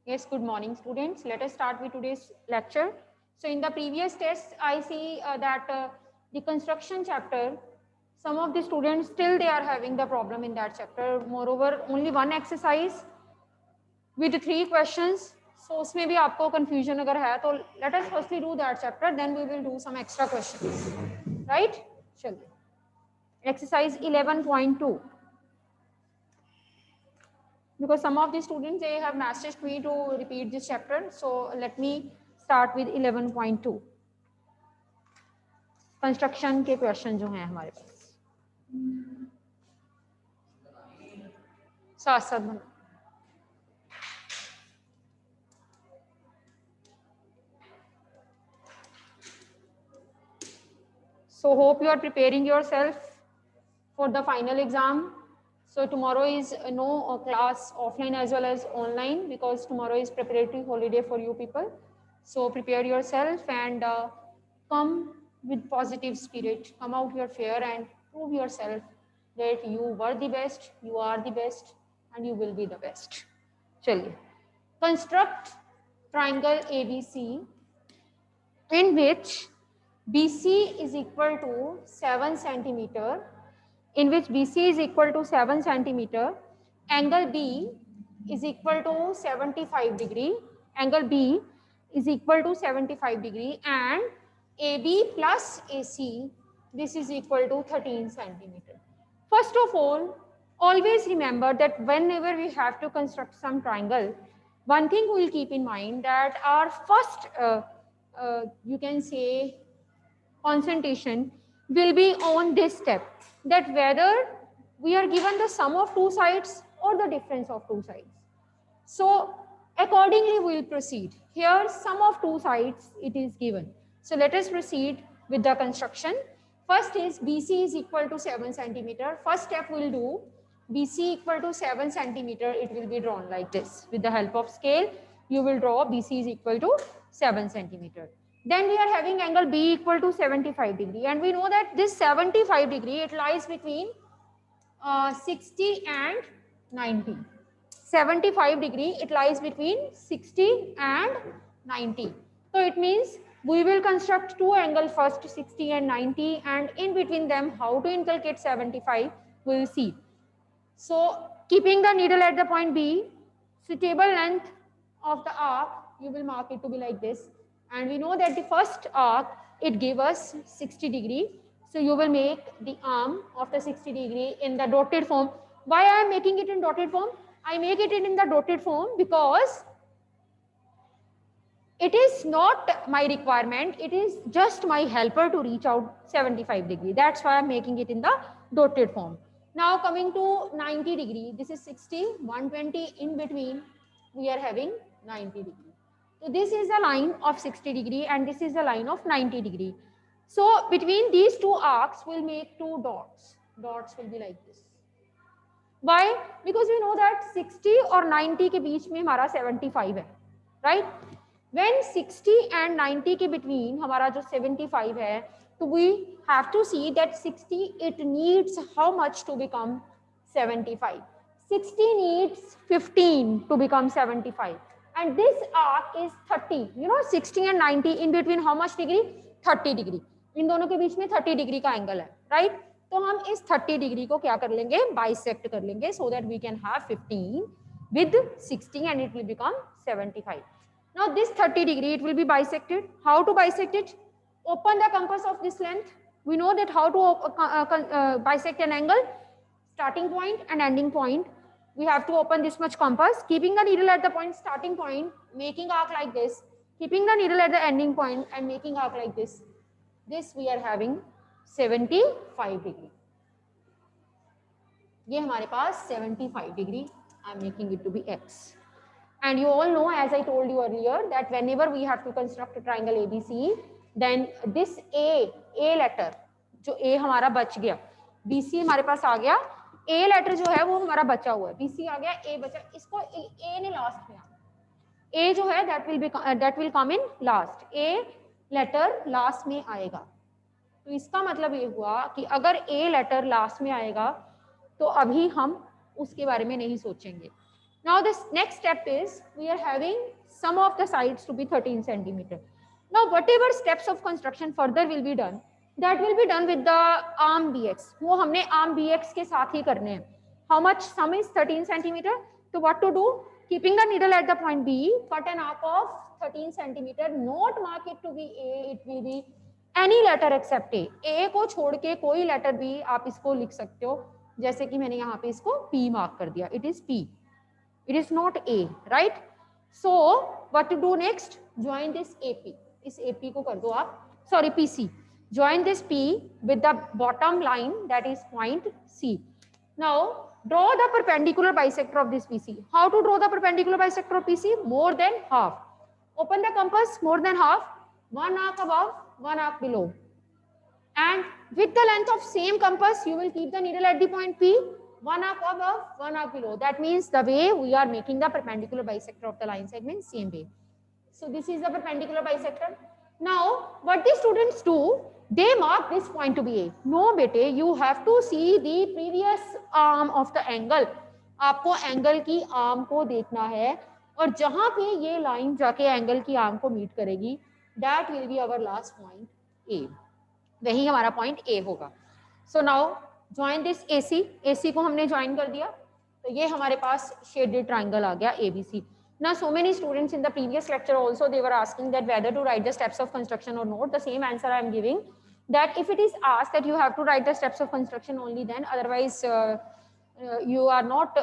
Yes, good morning students. Let us start with today's lecture. So in the previous test, I see that the construction chapter, some of the students still they are having the problem in that chapter. Moreover, only one exercise with 3 questions. So उसमें भी आपको confusion अगर है तो let us firstly do that chapter, then we will do some extra questions. Right? चलिए. Exercise 11.2. Because some of the students they have messaged me to repeat this chapter, so let me start with 11.2 construction के question जो हैं हमारे पास साथ साथ बना. So hope you are preparing yourself for the final exam. So tomorrow is no class offline as well as online, because tomorrow is preparatory holiday for you people. So prepare yourself and come with positive spirit. Come out your fear and prove yourself that you were the best, you are the best, and you will be the best. चलिए. Construct triangle ABC in which BC is equal to 7 centimeter, in which BC is equal to 7 centimeter, angle B is equal to 75 degree, angle B is equal to 75 degree, and AB plus AC, this is equal to 13 centimeter. First of all, always remember that whenever we have to construct some triangle, one thing we will keep in mind that our first you can say concentration will be on this step, that whether we are given the sum of two sides or the difference of two sides. So accordingly we will proceed. Here sum of two sides it is given. So let us proceed with the construction. First is BC is equal to 7 centimeter. First step we will do BC equal to 7 centimeter. It will be drawn like this. With the help of scale, you will draw BC is equal to 7 centimeter. Then we are having angle B equal to 75 degree. And we know that this 75 degree, it lies between 60 and 90. 75 degree, it lies between 60 and 90. So it means we will construct two angles first, 60 and 90, and in between them how to inculcate 75, we will see. So keeping the needle at the point B, suitable length of the arc, you will mark it to be like this. And we know that the first arc, it gave us 60 degree. So you will make the arm of the 60 degree in the dotted form. Why I am making it in dotted form? I make it in the dotted form because it is not my requirement. It is just my helper to reach out 75 degree. That's why I'm making it in the dotted form. Now coming to 90 degree, this is 60, 120, in between we are having 90 degree. So this is a line of 60 degree and this is a line of 90 degree. So between these two arcs, we'll make two dots. Dots will be like this. Why? Because we know that 60 और 90 के बीच में हमारा 75 है, right? When 60 and 90 के between हमारा जो 75 है, so we have to see that 60 it needs how much to become 75. 60 needs 15 to become 75. And this arc is 30. You know 60 and 90 in between how much degree? 30 degree. इन दोनों के बीच में 30 degree का angle है, right? तो हम इस 30 degree को क्या कर लेंगे? बाइसेक्ट कर लेंगे, so that we can have 15 with 60 and it will become 75. Now this 30 degree it will be bisected. How to bisect it? Open the compass of this length. We know that how to bisect an angle. Starting point and ending point. We have to open this much compass. Keeping the needle at the point starting point, making arc like this. Keeping the needle at the ending point and making arc like this. This we are having 75 degree. ये हमारे पास 75 degree. I am making it to be X. And you all know, as I told you earlier, that whenever we have to construct a triangle ABC, then this A letter, जो A हमारा बच गया, BC हमारे पास आ गया, A letter जो है वो हमारा बचा हुआ है, BC आ गया, A बचा, इसको A ने लास्ट में आना, A जो है that will come in last, A letter last में आएगा. तो इसका मतलब ये हुआ कि अगर A letter लास्ट में आएगा तो अभी हम उसके बारे में नहीं सोचेंगे. Now this next step is we are having some of the sides to be 13 centimeter. Now whatever steps of construction further will be done, that will be done with the arm bx. वो हमने arm bx के साथ ही करने हैं. How much sum is 13 centimeter? So what to do? Keeping the needle at the point B, cut an arc of 13 centimeter. Not mark it to be A, it will be any letter except A. A को छोड़ के कोई letter B आप इसको लिख सकते हो. जैसे कि मैंने यहाँ पे इसको P मार्क कर दिया. It is P. It is not A, right? So what to do next? Join this AP. इस AP को कर दो आप. Sorry, PC. Join this P with the bottom line, that is point C. Now draw the perpendicular bisector of this PC. How to draw the perpendicular bisector of PC? More than half. Open the compass. More than half. One arc above, one arc below. And with the length of same compass, you will keep the needle at the point P. One arc above, one arc below. That means the way we are making the perpendicular bisector of the line segment, same way. So this is the perpendicular bisector. Now what the students do, they mark this point to be A. No bete, you have to see the previous arm of the angle. आपको angle की arm को देखना है और जहां पे ये line जाके angle की arm को meet करेगी, that will be our last point A. वही हमारा point A होगा. So now join this AC. AC को हमने join कर दिया, तो ये हमारे पास shaded triangle आ गया ABC. Now so many students in the previous lecture also they were asking that whether to write the steps of construction or not. The same answer I am giving, that if it is asked that you have to write the steps of construction only then, otherwise you are not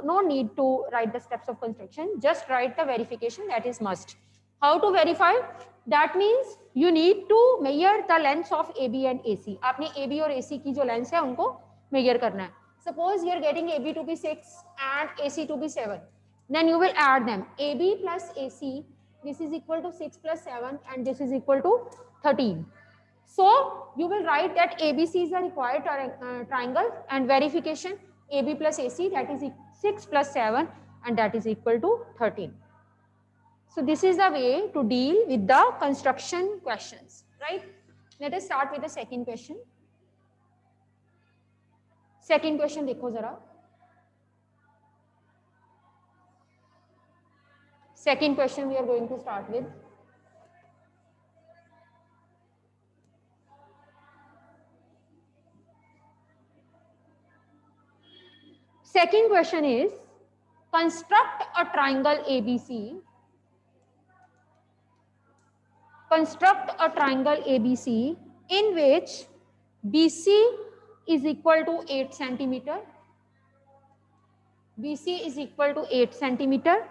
no need to write the steps of construction. Just write the verification, that is must. How to verify? That means you need to measure the lengths of AB and AC. आपने AB और AC की जो lengths है उनको measure करना है. Suppose you are getting AB to be 6 and AC to be 7. Then you will add them. AB plus AC, this is equal to 6 plus 7 and this is equal to 13. So you will write that ABC is a required triangle and verification AB plus AC, that is 6 plus 7 and that is equal to 13. So this is the way to deal with the construction questions, right? Let us start with the second question. Second question देखो जरा. Second question we are going to start with. Second question is, construct a triangle ABC. Construct a triangle ABC in which BC is equal to 8 centimeter. BC is equal to 8 centimeter.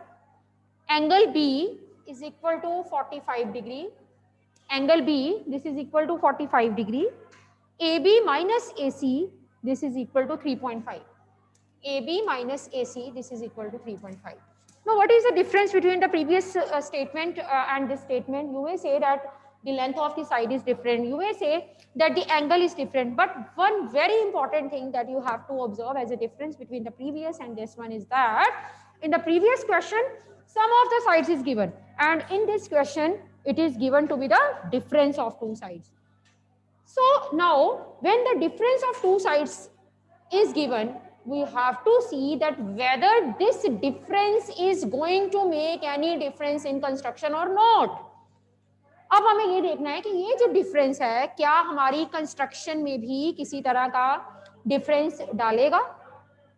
Angle B is equal to 45 degree. Angle B, this is equal to 45 degree. AB minus AC, this is equal to 3.5. AB minus AC, this is equal to 3.5. Now, what is the difference between the previous statement and this statement? You may say that the length of the side is different. You may say that the angle is different. But one very important thing that you have to observe as a difference between the previous and this one is that in the previous question, sum of the sides is given. And in this question, it is given to be the difference of two sides. So now, when the difference of two sides is given, we have to see that whether this difference is going to make any difference in construction or not. अब हमें ये देखना है कि ये जो difference है क्या हमारी construction में भी किसी तरह का difference डालेगा.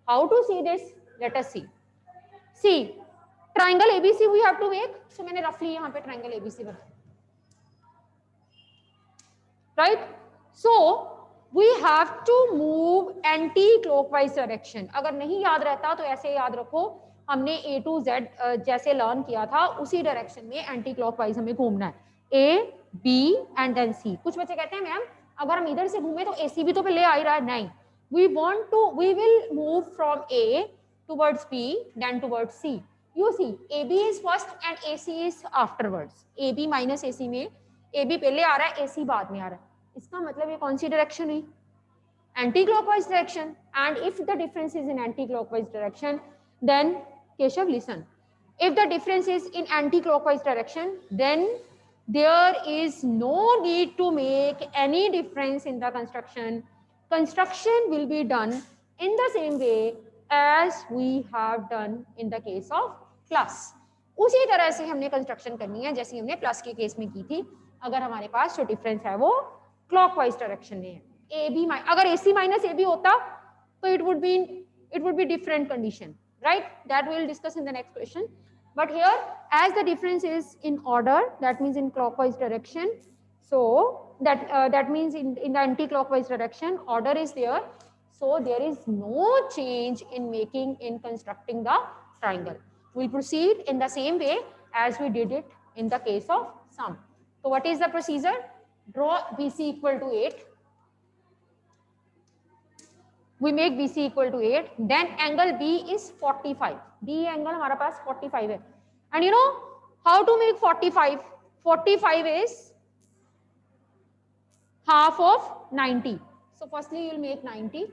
How to see this? Let us see. See, triangle ABC we have to make. So मैंने roughly यहाँ पे triangle ABC बनाया. Right? So we have to move anti-clockwise direction. अगर नहीं याद रहता तो ऐसे याद रखो, हमने A to Z जैसे लर्न किया था उसी डायरेक्शन में एंटी क्लॉकवाइज हमें घूमना है. A, B and then C. कुछ बच्चे कहते हैं मैम अगर हम इधर से घूमे तो AC भी तो पहले आ ही रहा है. नहीं, we will move from A towards B then towards C. You see, AB is first and AC is afterwards. AB minus AC में AB पहले आ रहा है, AC बाद में आ रहा है. इसका मतलब ये कौन सी डायरेक्शन है? Anti clockwise direction. And if the difference is in anti clockwise direction then Keshav listen, if the difference is in anti clockwise direction then there is no need to make any difference in the construction. Construction will be done in the same way as we have done in the case of plus. उसी तरह से हमने construction करनी है जैसे हमने plus के case में की थी। अगर हमारे पास जो डिफरेंस है वो क्लॉकवाइज डायरेक्शन में है, ए बी अगर AC माइनस ए बी होता तो it would be different condition, right? That we will discuss in the next question. But here, as the difference is in order, that means in clockwise direction, so that means in the anti-clockwise direction, order is there. So there is no change in constructing the triangle. We'll proceed in the same way as we did it in the case of sum. So what is the procedure? Draw BC equal to 8. We make BC equal to 8. Then angle B is 45. B angle हमारा पास 45 है. And you know how to make 45? 45 is half of 90. So firstly you will make 90.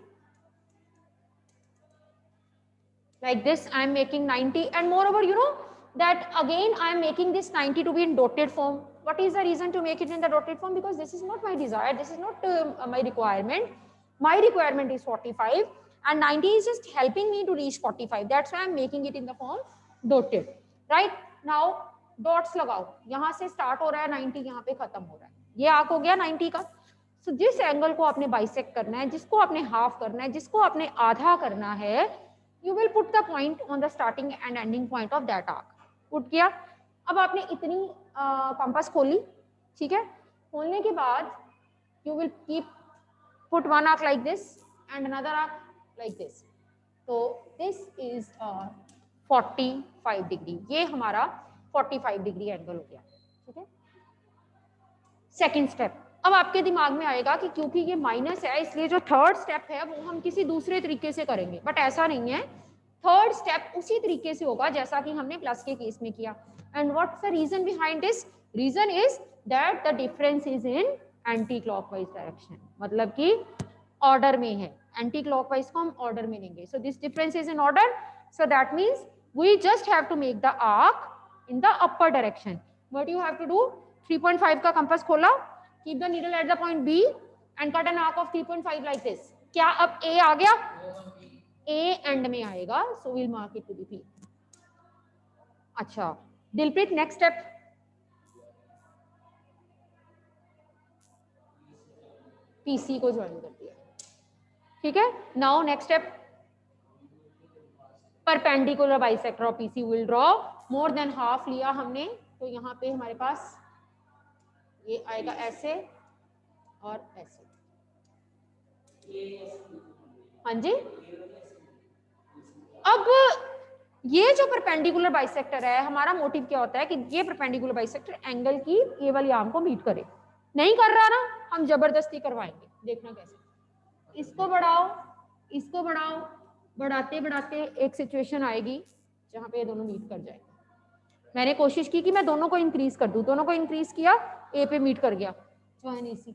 Like this I am making 90, and moreover you know that again I am making this 90 to be in dotted form. What is the reason to make it in the dotted form? Because this is not my desire, this is not my requirement. My requirement is 45 and 90 is just helping me to reach 45. That's why I'm making it in the form dotted. Right? Now dots लगाओ. यहाँ से start हो रहा है 90, यहाँ पे खत्म हो रहा है. ये आर्क हो गया 90 का. So जिस एंगल को आपने बाइसेक्ट करना है, जिसको आपने हाफ करना है, जिसको आपने आधा करना है, you will put the point on the starting and ending point of that arc. Put किया. अब आपने इतनी कंपास खोली, ठीक है? खोलने के बाद you will put one arc like this and another arc like this. So this is 45 degree. ये हमारा 45 डिग्री एंगल हो गया, ठीक है? Second step. अब आपके दिमाग में आएगा कि क्योंकि ये माइनस है इसलिए जो थर्ड स्टेप है वो हम किसी दूसरे तरीके से करेंगे, बट ऐसा नहीं है. थर्ड स्टेप उसी तरीके से होगा जैसा कि हमने प्लस के केस में किया. And what's the reason behind this? Reason is that the difference is in anti clockwise direction. मतलब कि ऑर्डर में है. एंटी क्लॉकवाइज को हम ऑर्डर में लेंगे. So this difference is in order. So that means we just have to make the arc in the upper direction. What you have to do? 3.5 का compass खोला, keep the needle at the point B and cut an arc of 3.5 like this. क्या अब A आ गया? A end में आएगा. So will mark it to be P. अच्छा Dilpreet, next step. PC को ज्वाइन कर दिया, ठीक है? Now next step, perpendicular bisector of PC will draw. More than half लिया हमने, तो यहाँ पे हमारे पास ये आएगा ऐसे और ऐसे. हाँ जी. अब ये जो परपेंडिकुलर बाइसेक्टर है, हमारा मोटिव क्या होता है कि ये परपेंडिकुलर बाइसेक्टर एंगल की ये वाली आर्म को मीट करे. नहीं कर रहा ना, हम जबरदस्ती करवाएंगे. देखना कैसे. इसको बढ़ाओ, इसको बढ़ाओ, बढ़ाते बढ़ाते एक सिचुएशन आएगी जहां पे ये दोनों मीट कर जाएंगे. मैंने कोशिश की कि मैं दोनों को इंक्रीज कर दूं, दोनों को इंक्रीज किया, A पे मीट कर गया. Join AC.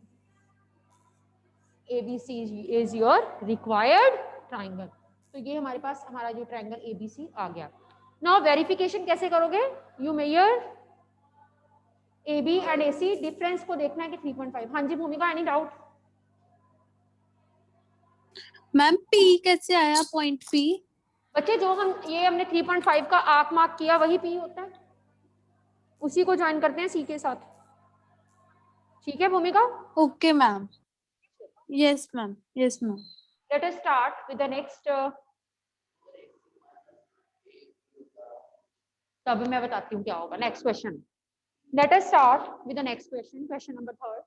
ABC is your required triangle. तो ये हमारे पास हमारा जो ट्राइंगल ABC आ गया. नाउ वेरिफिकेशन कैसे करोगे? You measure AB and AC. Difference को देखना है कि 3.5. हाँ जी भूमिका, एनी डाउट? मैम P कैसे आया? पॉइंट P बच्चे जो हमने 3.5 का आर्क मार्क किया वही P होता है, उसी को ज्वाइन करते हैं C के साथ. ठीक है भूमिका? Okay ma'am. Yes ma'am. Yes ma'am. Let us start with the next. तब मैं बताती हूँ क्या होगा. Next question. Let us start with the next question. Question number 3.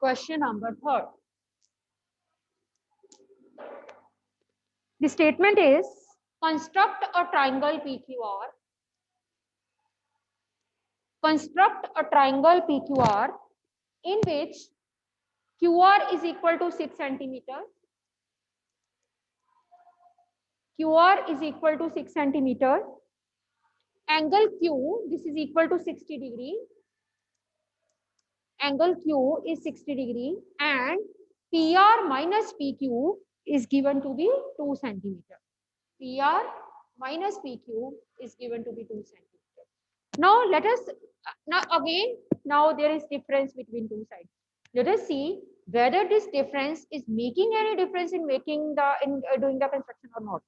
Question number 3. The statement is construct a triangle PQR. Construct a triangle PQR in which QR is equal to 6 centimeter. QR is equal to 6 centimeter. Angle Q, this is equal to 60 degree. Angle Q is 60 degree and PR minus PQ is given to be 2 centimeter. PR minus PQ is given to be 2 centimeter. Now let us now there is difference between two sides. Let us see whether this difference is making any difference in doing the construction or not.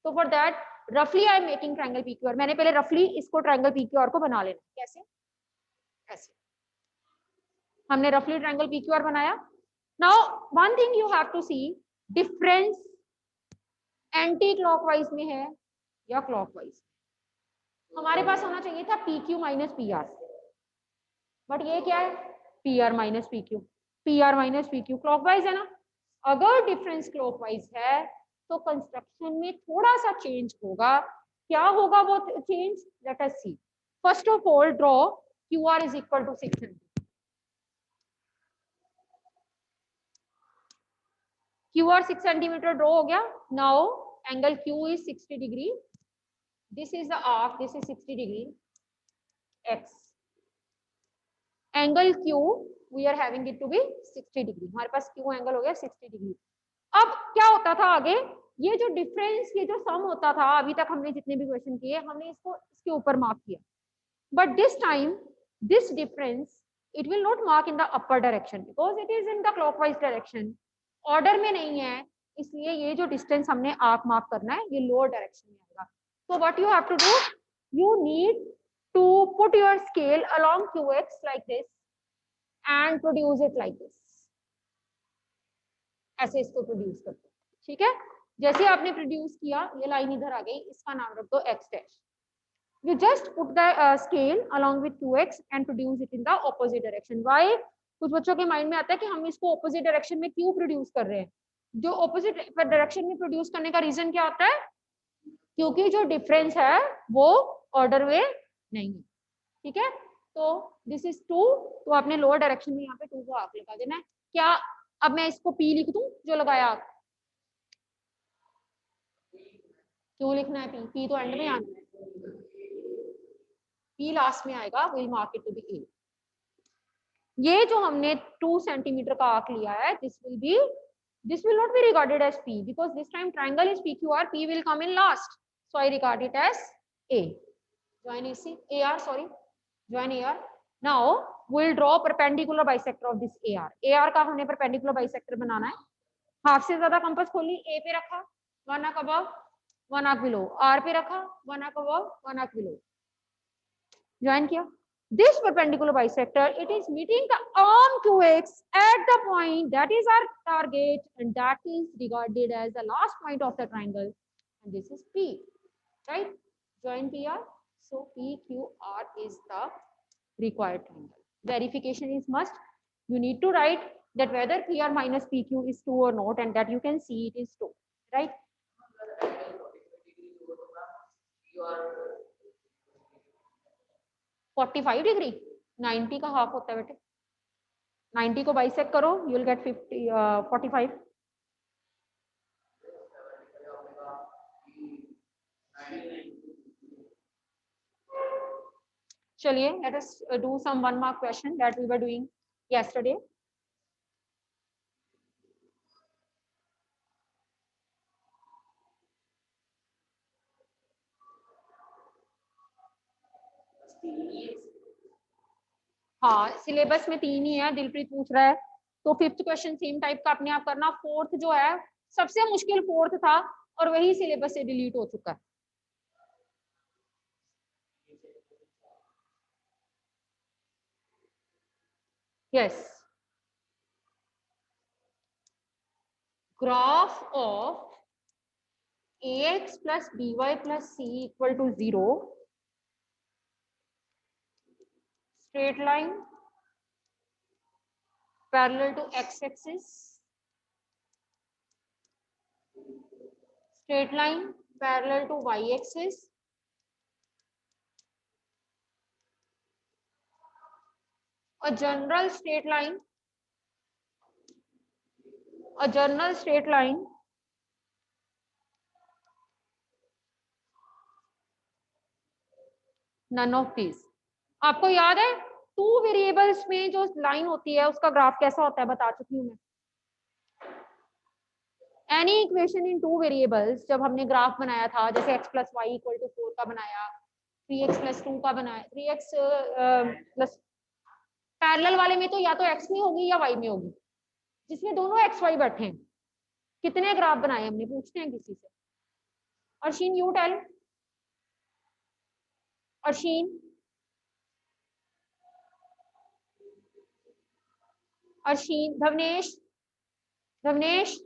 So for that, roughly I am making triangle PQR. मैंने पहले roughly इसको triangle PQR को बना लेना. कैसे? ऐसे. हमने roughly triangle PQR बनाया. Now one thing you have to see, difference anti clockwise में है या क्लॉकवाइज. हमारे पास होना चाहिए था PQ माइनस PR, बट ये क्या है? PR minus PQ. PR minus PQ clockwise है ना. अगर डिफरेंस क्लॉकवाइज है तो कंस्ट्रक्शन में थोड़ा सा चेंज होगा. क्या होगा वो change? Let us see. First of all draw QR is equal to 600. QR 6 centimetre draw हो गया. Now angle Q is 60 degree. This is the arc. This is 60 degree. X. Angle Q we are having it to be 60 degree. हमारे पास Q angle हो गया 60 degree. अब क्या होता था आगे? ये जो डिफरेंस, ये जो सम होता था, अभी तक हमने जितने भी क्वेश्चन किए हमने इसको इसके ऊपर मार्क किया. But this time this difference it will not mark in the upper direction because it is in the clockwise direction. Order में नहीं है, इसलिए ये जो डिस्टेंस हमने आर्क मार्क करना है ये लोअर डायरेक्शन में आएगा. So what you have to do, you need to put your scale along QX like this and produce it like this. ऐसे इसको प्रोड्यूस करते हैं. ठीक है, जैसे आपने प्रोड्यूस किया ये लाइन इधर आ गई, इसका नाम रख दो X dash. You just put the scale along with QX and produce it in the opposite direction. Why? कुछ बच्चों के माइंड में आता है कि हम इसको ऑपोजिट डायरेक्शन में क्यों प्रोड्यूस कर रहे हैं. जो ऑपोजिट डायरेक्शन में प्रोड्यूस करने का रीजन क्या होता है? क्योंकि जो डिफरेंस है वो ऑर्डर में नहीं है. ठीक है, तो दिस इज 2, तो आपने लोअर डायरेक्शन में यहाँ पे 2 को आर्क लगा देना है. क्या अब मैं इसको P लिख दूं जो लगाया आर्क? क्यों लिखना है P? P तो एंड में आना है. P लास्ट में आएगा. Will mark it to be A. ये जो हमने 2 सेंटीमीटर का आर्क लिया है, this will not be regarded as P because this time triangle is PQR. P will come in last, so I regard it as A. Join AC, AR, sorry, join AR. Now we'll draw perpendicular bisector of this AR. AR का हमने perpendicular bisector बनाना है. Half से ज्यादा compass खोली, A पे रखा, 1 arc above 1 arc below. R पे रखा, 1 arc above 1 arc below. Join किया. This perpendicular bisector, it is meeting the arm QX at the point that is our target, and that is regarded as the last point of the triangle, and this is P, right? Join PR. So PQR is the required triangle. Verification is must. You need to write that whether PR minus PQ is 2 or not, and that you can see it is 2, right? 45 degree 90 का half होता है बेटे. 90 को bisect करो, you will get 45. चलिए, let us do some 1 mark question that we were doing yesterday. हाँ, syllabus में 3 ही है. दिलप्रीत पूछ रहा है, तो 5th क्वेश्चन सेम टाइप का अपने आप करना. 4th जो है सबसे मुश्किल 4th था और वही सिलेबस से डिलीट हो चुका है. Yes, graph of AX plus BY plus C equal to 0. Straight line parallel to x-axis, straight line parallel to y-axis, a general straight line none of these. आपको याद है 2 वेरिएबल्स में जो लाइन होती है उसका ग्राफ कैसा होता है, बता चुकी हूँ मैं. एनी इक्वेशन इन 2 वेरिएबल्स जब हमने ग्राफ बनाया था, जैसे x plus y equal to 4 का बनाया, 3x प्लस 2 का बनाया, 3x प्लस, पैरेलल वाले में तो या तो x में होगी या y में होगी, जिसमें दोनों एक्स वाई बैठे हैं। कितने ग्राफ बनाए हमने, पूछते हैं किसी से। Arsheen you tell, Arsheen, Arsheen, Dhavnesh, Dhavnesh,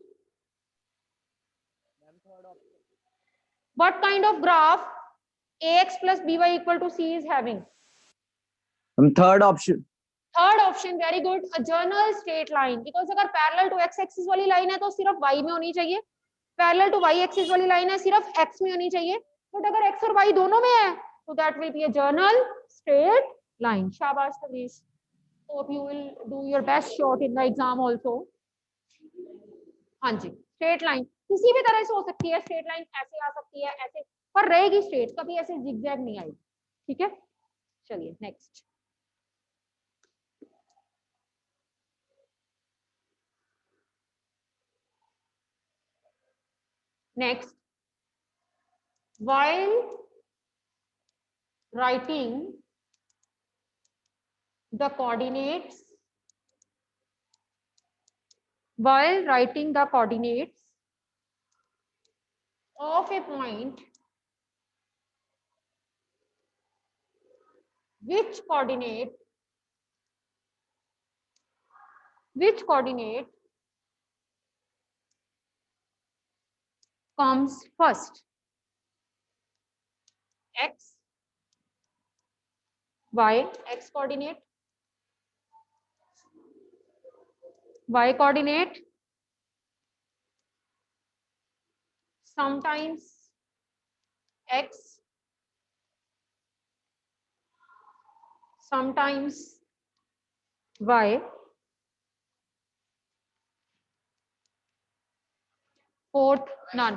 what kind of graph ax plus by equal to c is having? Third option. Third option, very good, a general straight line, because अगर पैरेलल टू एक्स एक्सिस वाली लाइन है तो सिर्फ y में होनी चाहिए, parallel to y axis वाली line है सिर्फ x में होनी चाहिए, बट अगर x और y दोनों में है तो that will be a general straight line. शाबाश Taveesh, hope you will do your best shot in the exam also. हाँ जी, स्ट्रेट लाइन किसी भी तरह से हो सकती है, स्ट्रेट लाइन ऐसे आ सकती है, ऐसे, पर रहेगी स्ट्रेट, कभी ऐसे जिगजैग नहीं आएगी। ठीक है, चलिए next. Next, while writing the coordinates, of a point, which coordinate comes first? X, y, x coordinate, y coordinate, sometimes x, sometimes y, fourth none.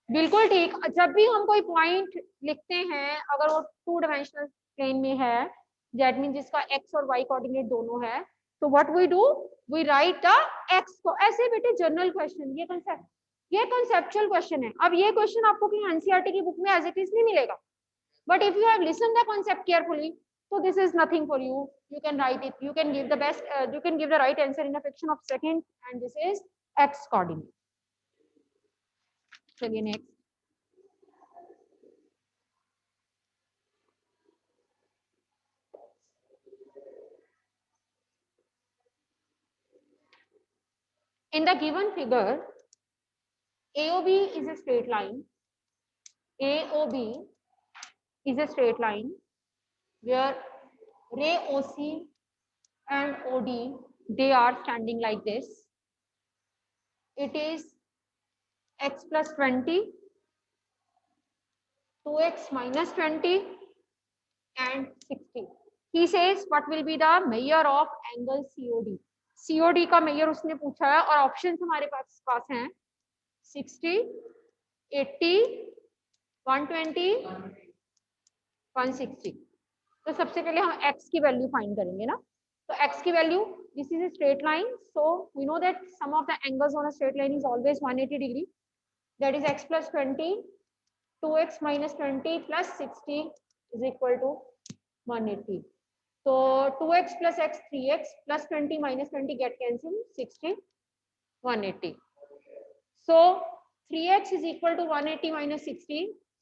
बिल्कुल ठीक, जब भी हम कोई पॉइंट लिखते हैं अगर वो 2 डायमेंशनल प्लेन में है, दैट मीन जिसका x और y कोऑर्डिनेट दोनों है, तो what we do, we write the x को ऐसे। बेटे जनरल क्वेश्चन, ये कॉन्सेप्चुअल क्वेश्चन है। अब ये क्वेश्चन आपको कहीं एनसीईआरटी की बुक में एज इट इज नहीं मिलेगा, but if you have listen the concept carefully, so this is nothing for you, you can write it, you can give the best, you can give the right answer in a fraction of second, and this is x coordinate। चलिए next. In the given figure, AOB is a straight line. AOB is a straight line where ray OC and OD, they are standing like this. It is x plus 20, 2x minus 20 and 60. He says what will be the measure of angle COD. COD का major उसने पूछा है और options हमारे पास हैं 60, 80, 120, 160। तो सबसे पहले हम x की वैल्यू फाइंड करेंगे ना, तो x की value, this is a straight line, so we know that sum of the angles on a straight line is always 180 degree, that is x plus 20, 2x minus 20 plus 60 is equal to 180. So 2x plus x 3x plus 20 minus 20 get cancelled, 60, 180. So 3x is equal to 180 minus 60,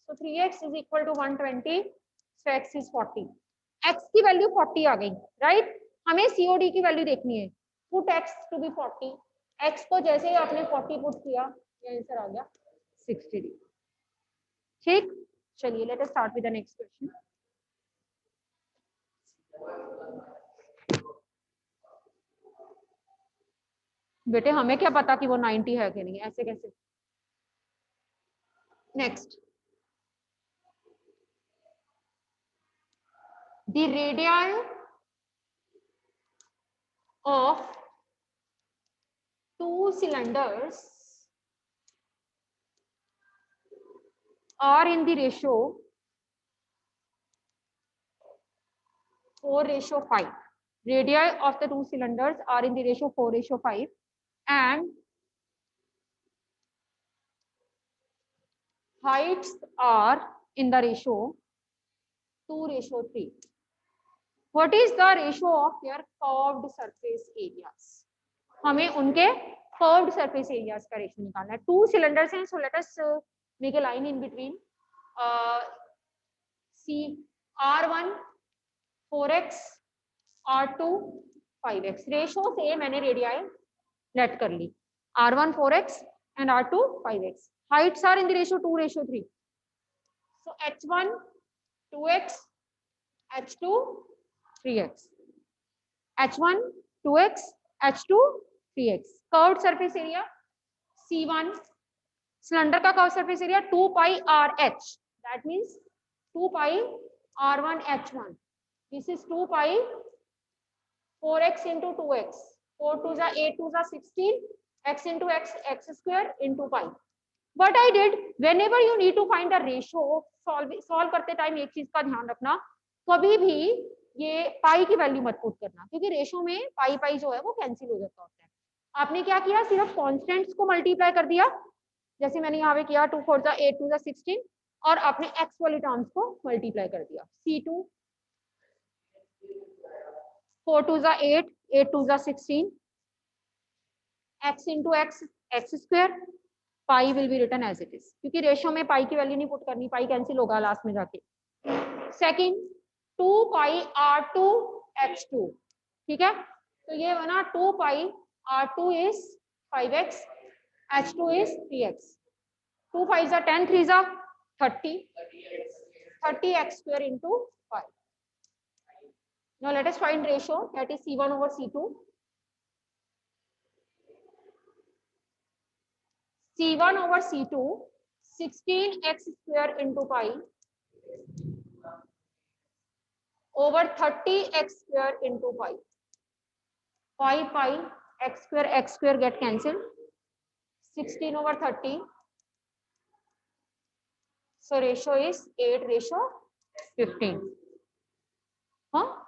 so 3x is equal to 120, so x is 40. x की value 40 आ गई, right. हमें COD की value देखनी है, put x to be 40, x को जैसे ही आपने 40 put किया, ये आंसर आ गया 60 डिग्री। ठीक, चलिए let us start with the next question. बेटे हमें क्या पता कि वो 90 है कि नहीं, ऐसे कैसे। Next, the radii of 2 cylinders are in the ratio 4:5. Radii of the 2 cylinders are in the ratio 4:5 and heights are in the ratio 2:3. What is the ratio of their curved surface areas? हमें उनके curved surface areas का ratio निकालना है. 2 cylinders हैं, so let us make a line in between. C R1 4x R2 5x. Ratio से मैंने radii late कर ली. R1 4x and R2 5x. Heights are in the ratio 2:3. So H1 2x, H2 3x. H1 2x, H2 3x. Curved surface area C1. Cylinder का curve surface area 2 pi RH. That means 2 pi R1 H1. This is 2 pi 4x into 2x. 4 2 जा 8 2 जा 16. X into x square into pi. What I did, whenever you need to find the ratio, solve करते time एक चीज का ध्यान रखना, कभी भी ये पाई की वैल्यू मत पुट करना, क्योंकि रेशियो में पाई पाई जो है वो कैंसिल हो जाता होता है. आपने क्या किया, सिर्फ कॉन्स्टेंट्स को मल्टीप्लाई कर दिया, जैसे मैंने यहाँ पे किया 2 4 जा 8 2 जा 16, और आपने x वाली टर्म्स को मल्टीप्लाई कर दिया. C2 4 2 जा 8 8 2 जा 16, x into x square, pi will be written as it is, क्योंकि रेशियो में पाई की वैल्यू नहीं पुट करनी, पाई कैंसिल होगा लास्ट में जाके. सेकंड 2 पाई R2 H2. ठीक है, तो ये बना 2 पाई R2 is 5x, H2 is 3x. 2 5 जा 10 3 जा 30, 30x square into 5. Now let us find ratio, that is C1 over C2. C1 over C2, 16x square into pi over 30x square into pi. Pi x square get cancelled. 16 over 30. So ratio is 8:15. हाँ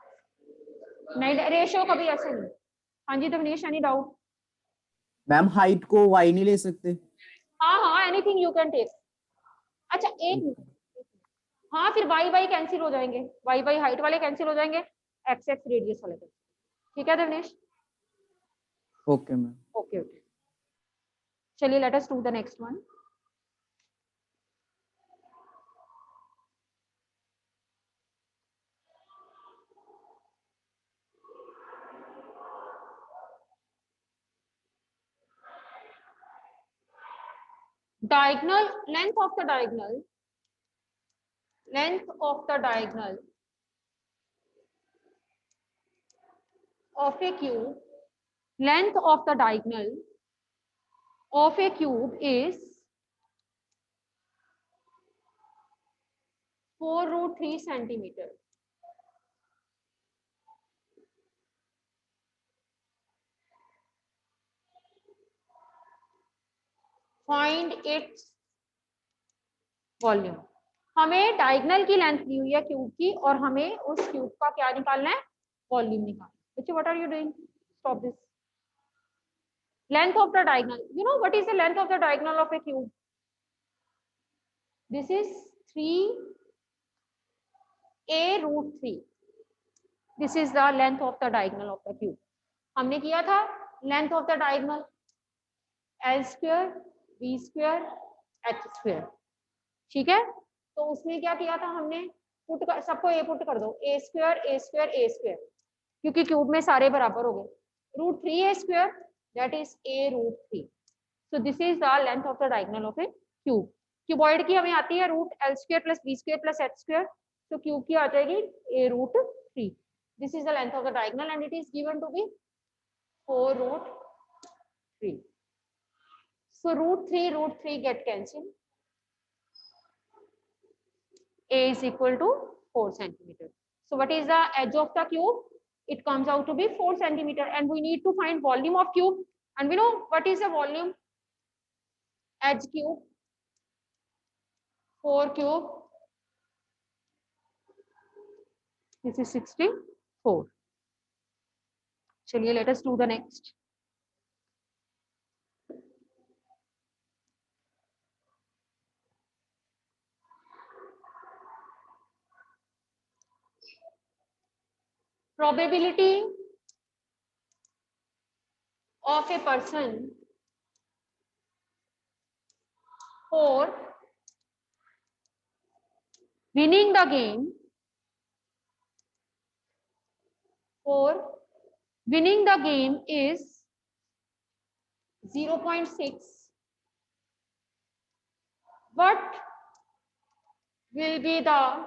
नहीं, ratio कभी ऐसे नहीं. हाँ जी दवनीश, any doubt? Ma'am height को y नहीं ले सकते? हाँ एनीथिंग यू कैन टेक. अच्छा एक मिनट, हाँ फिर y कैंसिल हो जाएंगे, y हाइट वाले कैंसिल हो जाएंगे, x रेडियस वाले. ठीक है दवनीश? Okay ma'am. ओके. चलिए let us do the next one. Diagonal length of the diagonal of a cube, length of the diagonal of a cube is 4√3 centimeter. Find its volume. हमें diagonal की length दी हुई है cube की, और हमें उस cube का क्या निकालना है, वॉल्यूम निकालना है. बच्चे what are you doing? Stop this. Length of the diagonal, you know what is the length of the diagonal of a cube? This is 3a√3. This is the length of the diagonal of the cube. हमने किया था length of the diagonal L square B square H square. ठीक है, तो उसमें क्या किया था हमने, पुट कर, सबको a पुट कर दो, a square a square a square, क्योंकि क्यूब में सारे बराबर हो गए. √3a square, that is a√3. So this is the length of the diagonal of a cube. Cuboid की हमें आती है √L square plus B square plus H square, तो क्यूब की आ जाएगी a√3. This is the length of the diagonal and it is given to be 4√3. So √3 get cancelled. A is equal to 4 centimeter. So what is the edge of the cube? It comes out to be 4 centimeter, and we need to find volume of cube, and we know what is the volume. Edge cube 4 cube, this is 64. चलिए let us do the next. probability of a person for winning the game, is 0.6. What will be the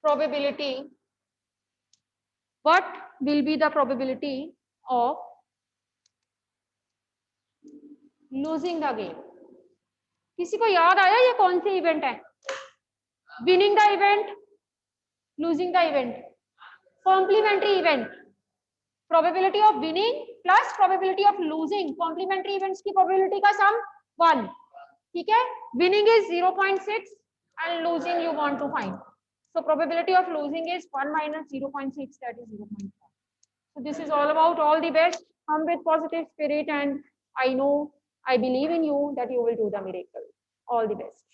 probability? What will be the probability of losing the game? किसी को याद आया ये कौन से event है? Winning the event, losing the event, complementary event. Probability of winning plus probability of losing. Complementary events की probability का sum 1. ठीक है? Winning is 0.6 and losing you want to find. So probability of losing is 1 minus 0.6, that is 0.5. So this is all about. All the best. Come with positive spirit, and I know, I believe in you that you will do the miracle. All the best.